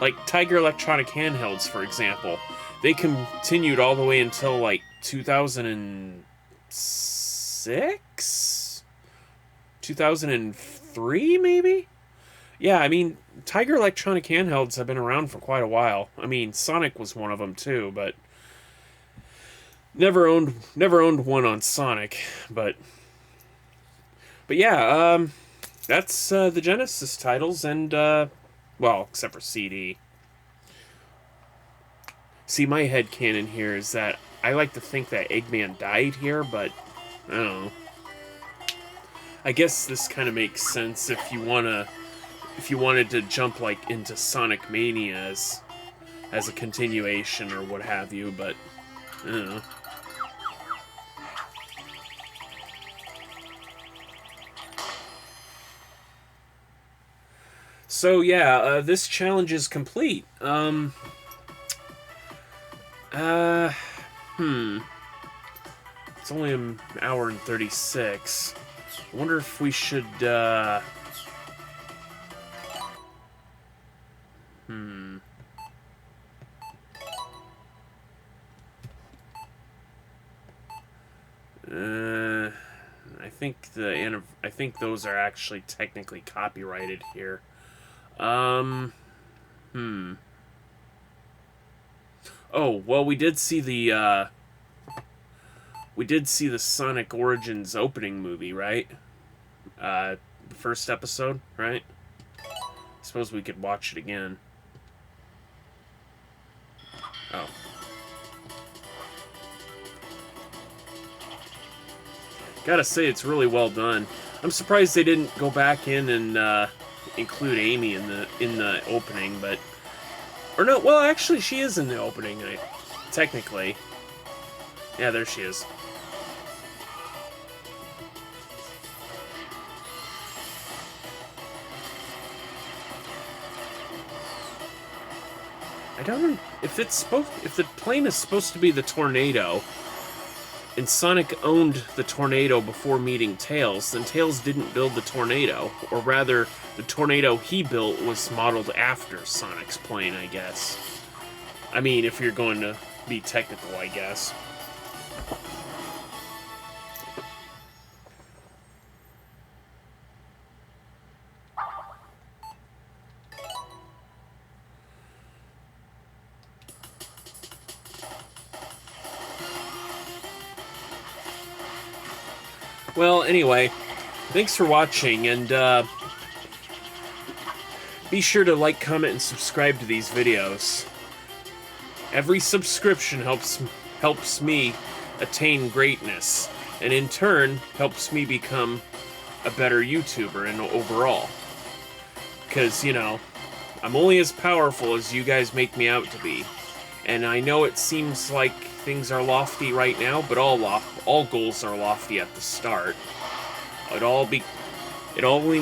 Like, Tiger Electronic Handhelds, for example. They continued all the way until, like, 2006? 2003, maybe? Yeah, I mean, Tiger Electronic Handhelds have been around for quite a while. I mean, Sonic was one of them, too, but... Never owned one on Sonic, but yeah, that's the Genesis titles, and well, except for CD. See, my headcanon here is that I like to think that Eggman died here, but I don't know. I guess this kind of makes sense if you wanted to jump like into Sonic Mania as a continuation or what have you, but I don't know. So yeah, this challenge is complete. It's only an hour and 36. I wonder if we should, I I think those are actually technically copyrighted here. Oh, well, we did see the Sonic Origins opening movie, right? The first episode, right? I suppose we could watch it again. Oh. Gotta say, it's really well done. I'm surprised they didn't go back in and include Amy in the opening, but... Or no, well, actually, she is in the opening, technically. Yeah, there she is. I don't know if the plane is supposed to be the tornado, and Sonic owned the tornado before meeting Tails, then Tails didn't build the tornado, or rather, the tornado he built was modeled after Sonic's plane, I guess. I mean, if you're going to be technical, I guess. Well, anyway, thanks for watching, and be sure to like, comment, and subscribe to these videos. Every subscription helps me attain greatness, and in turn, helps me become a better YouTuber and overall. Because, you know, I'm only as powerful as you guys make me out to be. And I know it seems like things are lofty right now, but all goals are lofty at the start. The only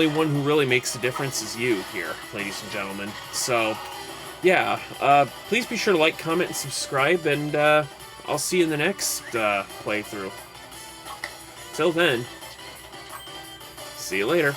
one who really makes a difference is you here, ladies and gentlemen. So, yeah, please be sure to like, comment, and subscribe, and I'll see you in the next playthrough. Till then, see you later.